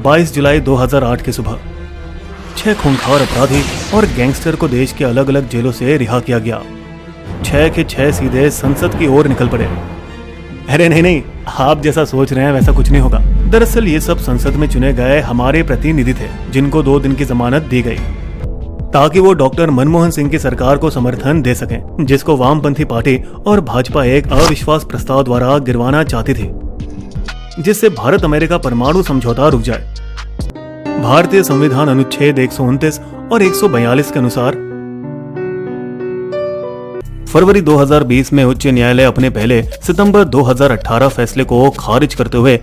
22 जुलाई 2008 की सुबह 6 खूंखार अपराधी और गैंगस्टर को देश के अलग अलग जेलों से रिहा किया गया। 6 के 6 सीधे संसद की ओर निकल पड़े। अरे नहीं, आप जैसा सोच रहे हैं वैसा कुछ नहीं होगा। दरअसल ये सब संसद में चुने गए हमारे प्रतिनिधि थे, जिनको 2 दिन की जमानत दी गई ताकि वो डॉक्टर मनमोहन सिंह की सरकार को समर्थन दे सकें, जिसको वामपंथी पार्टी और भाजपा एक अविश्वास प्रस्ताव द्वारा गिरवाना चाहती थी, जिससे भारत अमेरिका परमाणु समझौता रुक जाए। भारतीय संविधान अनुच्छेद 129 और 142 के अनुसार फरवरी 2020 में उच्च न्यायालय अपने पहले सितंबर 2018 फैसले को खारिज करते हुए,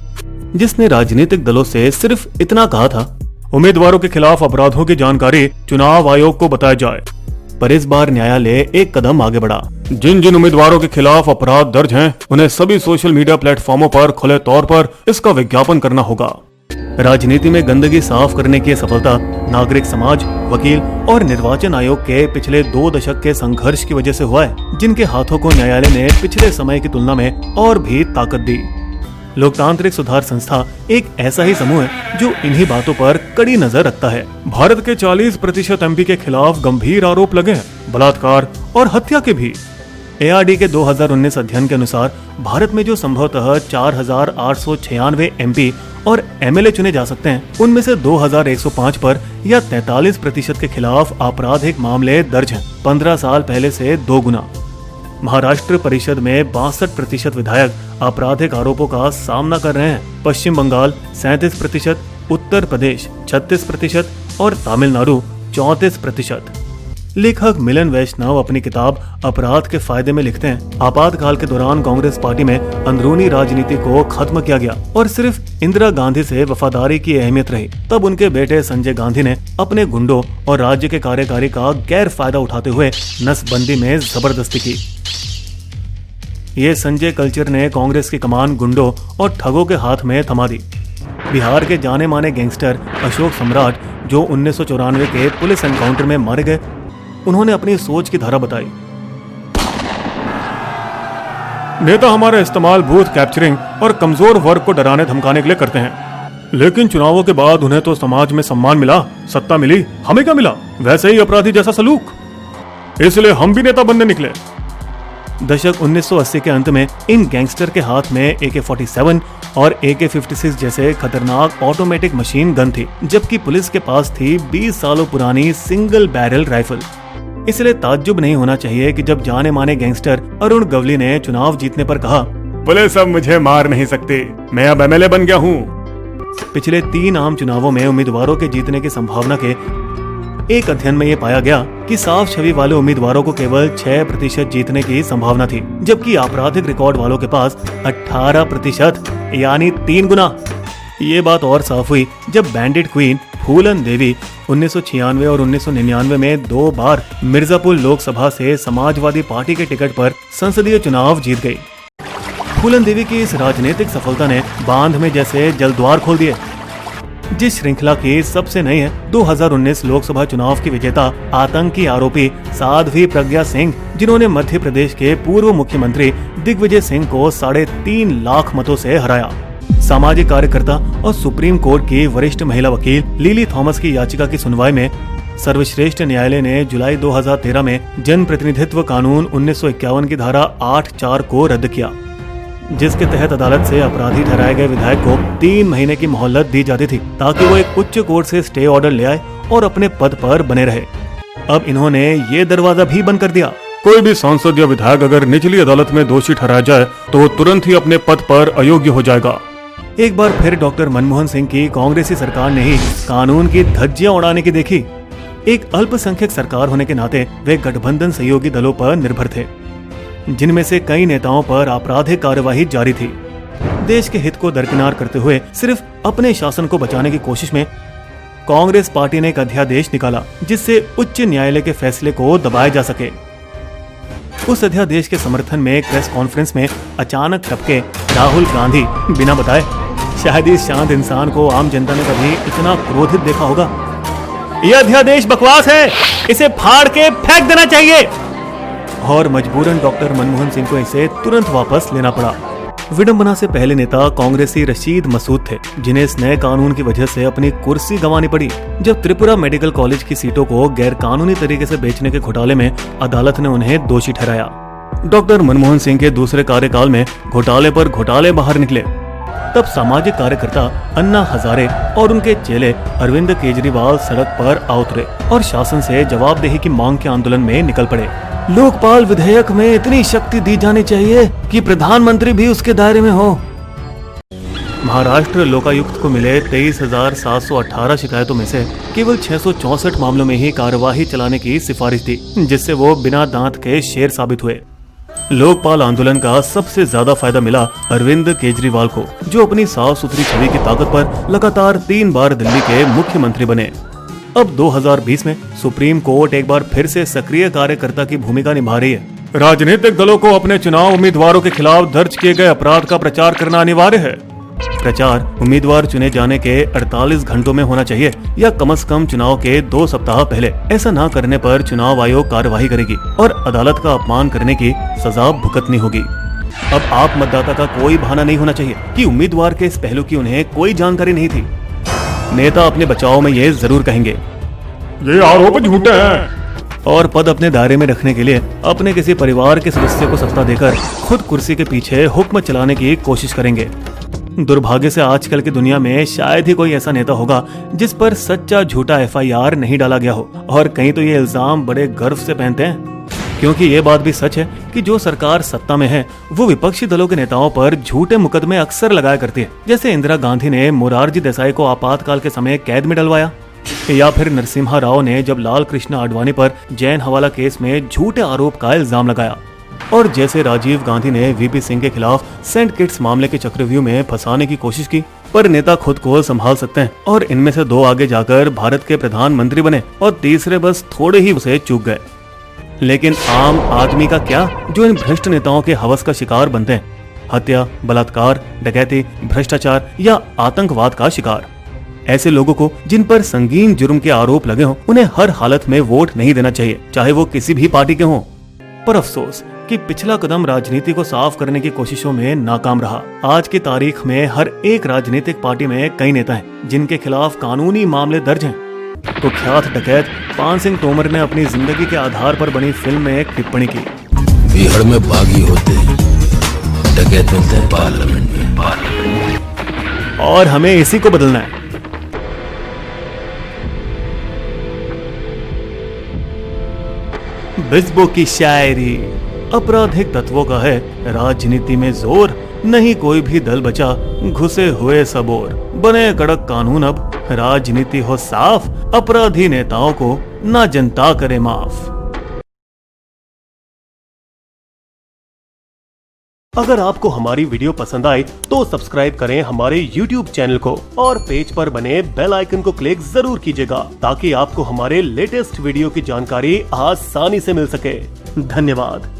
जिसने राजनीतिक दलों से सिर्फ इतना कहा था, उम्मीदवारों के खिलाफ अपराधों की जानकारी चुनाव आयोग को बताया जाए। पर इस बार न्यायालय एक कदम आगे बढ़ा। जिन जिन उम्मीदवारों के खिलाफ अपराध दर्ज हैं, उन्हें सभी सोशल मीडिया प्लेटफॉर्मों पर खुले तौर पर इसका विज्ञापन करना होगा। राजनीति में गंदगी साफ करने की सफलता नागरिक समाज, वकील और निर्वाचन आयोग के पिछले 2 दशक के संघर्ष की वजह से हुआ है, जिनके हाथों को न्यायालय ने पिछले समय की तुलना में और भी ताकत दी। लोकतांत्रिक सुधार संस्था एक ऐसा ही समूह है जो इन्हीं बातों पर कड़ी नजर रखता है। भारत के 40% एमपी के खिलाफ गंभीर आरोप लगे हैं, बलात्कार और हत्या के भी। एआरडी के 2019 अध्ययन के अनुसार भारत में जो संभवतः 4,896 एमपी और एमएलए चुने जा सकते हैं, उनमें से 2,105 पर या 43% के खिलाफ आपराधिक मामले दर्ज हैं, 15 साल पहले से 2 गुना। महाराष्ट्र परिषद में 62% विधायक आपराधिक आरोपों का सामना कर रहे हैं। पश्चिम बंगाल 37%, उत्तर प्रदेश 36% और तमिलनाडु 34%। लेखक मिलन वैष्णव अपनी किताब अपराध के फायदे में लिखते हैं, आपातकाल के दौरान कांग्रेस पार्टी में अंदरूनी राजनीति को खत्म किया गया और सिर्फ इंदिरा गांधी से वफादारी की अहमियत रही। तब उनके बेटे संजय गांधी ने अपने गुंडों और राज्य के कार्यकारी का गैर फायदा उठाते हुए नसबंदी में जबरदस्ती की। ये संजय कल्चर ने कांग्रेस की कमान गुंडों और ठगों के हाथ में थमा दी। बिहार के जाने माने गैंगस्टर अशोक सम्राट, जो 1994 के पुलिस एनकाउंटर में मारे गए, उन्होंने अपनी सोच की धारा बताई। नेता हमारा इस्तेमाल बूथ कैप्चरिंग और कमजोर वर्ग को डराने धमकाने के लिए करते हैं, लेकिन चुनावों के बाद उन्हें तो समाज में सम्मान मिला, सत्ता मिली, हमें क्या मिला? वैसे ही अपराधी जैसा सलूक। इसलिए हम भी नेता बनने निकले। दशक 1980 के अंत में इन गैंगस्टर के हाथ में AK-47 और AK-56 जैसे खतरनाक ऑटोमेटिक मशीन गन थी, जबकि पुलिस के पास थी 20 सालों पुरानी सिंगल बैरल राइफल। इसलिए ताज्जुब नहीं होना चाहिए कि जब जाने माने गैंगस्टर अरुण गवली ने चुनाव जीतने पर कहा, पुलिस अब मुझे मार नहीं सकती, मैं अब MLA बन गया हूँ। पिछले 3 आम चुनावों में उम्मीदवारों के जीतने की संभावना के एक अध्ययन में ये पाया गया कि साफ छवि वाले उम्मीदवारों को केवल 6% जीतने की संभावना थी, जबकि आपराधिक रिकॉर्ड वालों के पास 18%, यानी 3 गुना। ये बात और साफ हुई जब बैंडिट क्वीन फूलन देवी 1996 और 1999 में 2 बार मिर्जापुर लोकसभा से समाजवादी पार्टी के टिकट पर संसदीय चुनाव जीत गई। फूलन देवी की इस राजनीतिक सफलता ने बांध में जैसे जलद्वार खोल दिए। जिस श्रृंखला की सबसे नई है 2019 लोकसभा चुनाव की विजेता आतंकी आरोपी साध्वी प्रज्ञा सिंह, जिन्होंने मध्य प्रदेश के पूर्व मुख्यमंत्री दिग्विजय सिंह को 3.5 लाख मतों से हराया। सामाजिक कार्यकर्ता और सुप्रीम कोर्ट की वरिष्ठ महिला वकील लिली थॉमस की याचिका की सुनवाई में सर्वश्रेष्ठ न्यायालय ने जुलाई 2013 में जन प्रतिनिधित्व कानून 1951 की धारा 8(4) को रद्द किया, जिसके तहत अदालत से अपराधी ठहराए गए विधायक को 3 महीने की मोहलत दी जाती थी ताकि वो एक उच्च कोर्ट से स्टे ऑर्डर ले आए और अपने पद पर बने रहे। अब इन्होंने ये दरवाजा भी बंद कर दिया। कोई भी सांसद या विधायक अगर निचली अदालत में दोषी ठहराया जाए तो वो तुरंत ही अपने पद पर अयोग्य हो जाएगा। एक बार फिर डॉक्टर मनमोहन सिंह की कांग्रेसी सरकार ने ही कानून की धज्जियां उड़ाने की देखी। एक अल्पसंख्यक सरकार होने के नाते वे गठबंधन सहयोगी दलों पर निर्भर थे, जिनमें से कई नेताओं पर आपराधिक कार्यवाही जारी थी। देश के हित को दरकिनार करते हुए सिर्फ अपने शासन को बचाने की कोशिश में कांग्रेस पार्टी ने एक अध्यादेश निकाला, जिससे उच्च न्यायालय के फैसले को दबाया जा सके। उस अध्यादेश के समर्थन में एक प्रेस कॉन्फ्रेंस में अचानक टपके राहुल गांधी बिना बताए। शायद इस शांत इंसान को आम जनता ने कभी इतना क्रोधित देखा होगा। यह अध्यादेश बकवास है, इसे फाड़ के फेंक देना चाहिए। और मजबूरन डॉक्टर मनमोहन सिंह को इसे तुरंत वापस लेना पड़ा। विडंबना से पहले नेता कांग्रेसी रशीद मसूद थे, जिन्हें इस नए कानून की वजह से अपनी कुर्सी गंवानी पड़ी जब त्रिपुरा मेडिकल कॉलेज की सीटों को गैर कानूनी तरीके से बेचने के घोटाले में अदालत ने उन्हें दोषी ठहराया। डॉक्टर मनमोहन सिंह के दूसरे कार्यकाल में घोटाले पर घोटाले बाहर निकले। तब सामाजिक कार्यकर्ता अन्ना हजारे और उनके चेले अरविंद केजरीवाल सड़क पर आ उतरे और शासन से जवाबदेही की मांग के आंदोलन में निकल पड़े। लोकपाल विधेयक में इतनी शक्ति दी जानी चाहिए कि प्रधानमंत्री भी उसके दायरे में हो। महाराष्ट्र लोकायुक्त को मिले 23,718 शिकायतों में से केवल 664 मामलों में ही कार्यवाही चलाने की सिफारिश थी, जिससे वो बिना दांत के शेर साबित हुए। लोकपाल आंदोलन का सबसे ज्यादा फायदा मिला अरविंद केजरीवाल को, जो अपनी साफ सुथरी छवि की ताकत पर लगातार 3 बार दिल्ली के मुख्यमंत्री बने। अब 2020 में सुप्रीम कोर्ट एक बार फिर से सक्रिय कार्यकर्ता की भूमिका निभा रही है। राजनीतिक दलों को अपने चुनाव उम्मीदवारों के खिलाफ दर्ज किए गए अपराध का प्रचार करना अनिवार्य है। प्रचार उम्मीदवार चुने जाने के 48 घंटों में होना चाहिए या कम से कम चुनाव के 2 सप्ताह पहले। ऐसा न करने पर चुनाव आयोग कार्रवाई करेगी और अदालत का अपमान करने की सजा भुगतनी होगी। अब आप मतदाता का कोई बहाना नहीं होना चाहिए कि उम्मीदवार के इस पहलू की उन्हें कोई जानकारी नहीं थी। नेता अपने बचाव में ये जरूर कहेंगे, ये आरोप झूठे हैं, और पद अपने दायरे में रखने के लिए अपने किसी परिवार के सदस्य को सत्ता देकर खुद कुर्सी के पीछे हुक्म चलाने की कोशिश करेंगे। दुर्भाग्य से आजकल की दुनिया में शायद ही कोई ऐसा नेता होगा जिस पर सच्चा झूठा FIR नहीं डाला गया हो, और कहीं तो ये इल्जाम बड़े गर्व से पहनते हैं, क्योंकि ये बात भी सच है कि जो सरकार सत्ता में है वो विपक्षी दलों के नेताओं पर झूठे मुकदमे अक्सर लगाया करती है। जैसे इंदिरा गांधी ने मोरारजी देसाई को आपातकाल के समय कैद में डलवाया, या फिर नरसिम्हा राव ने जब लाल कृष्ण आडवाणी पर जैन हवाला केस में झूठे आरोप का इल्जाम लगाया, और जैसे राजीव गांधी ने VP सिंह के खिलाफ सेंट किट्स मामले के चक्रव्यूह में फंसाने की कोशिश की। पर नेता खुद को संभाल सकते हैं और इनमें से 2 आगे जाकर भारत के प्रधानमंत्री बने और तीसरे बस थोड़े ही उसे चूक गए। लेकिन आम आदमी का क्या, जो इन भ्रष्ट नेताओं के हवस का शिकार बनते हैं, हत्या, बलात्कार, डकैती, भ्रष्टाचार या आतंकवाद का शिकार। ऐसे लोगों को जिन पर संगीन जुर्म के आरोप लगे हों, उन्हें हर हालत में वोट नहीं देना चाहिए, चाहे वो किसी भी पार्टी के हों। पर अफसोस कि पिछला कदम राजनीति को साफ करने की कोशिशों में नाकाम रहा। आज की तारीख में हर एक राजनीतिक पार्टी में कई नेता हैं जिनके खिलाफ कानूनी मामले दर्ज हैं। तो ख्यात डकैत पान सिंह तोमर ने अपनी जिंदगी के आधार पर बनी फिल्म में एक टिप्पणी की, बिहार में बागी होते हैं, डकैत मिलते हैं पार्लियामेंट में, और हमें इसी को बदलना है। बिस्बो की शायरी, आपराधिक तत्वों का है राजनीति में जोर, नहीं कोई भी दल बचा, घुसे हुए सब ओर। बने कड़क कानून अब, राजनीति हो साफ, अपराधी नेताओं को ना जनता करे माफ। अगर आपको हमारी वीडियो पसंद आई तो सब्सक्राइब करें हमारे YouTube चैनल को और पेज पर बने बेल आइकन को क्लिक जरूर कीजिएगा, ताकि आपको हमारे लेटेस्ट वीडियो की जानकारी आसानी से मिल सके। धन्यवाद।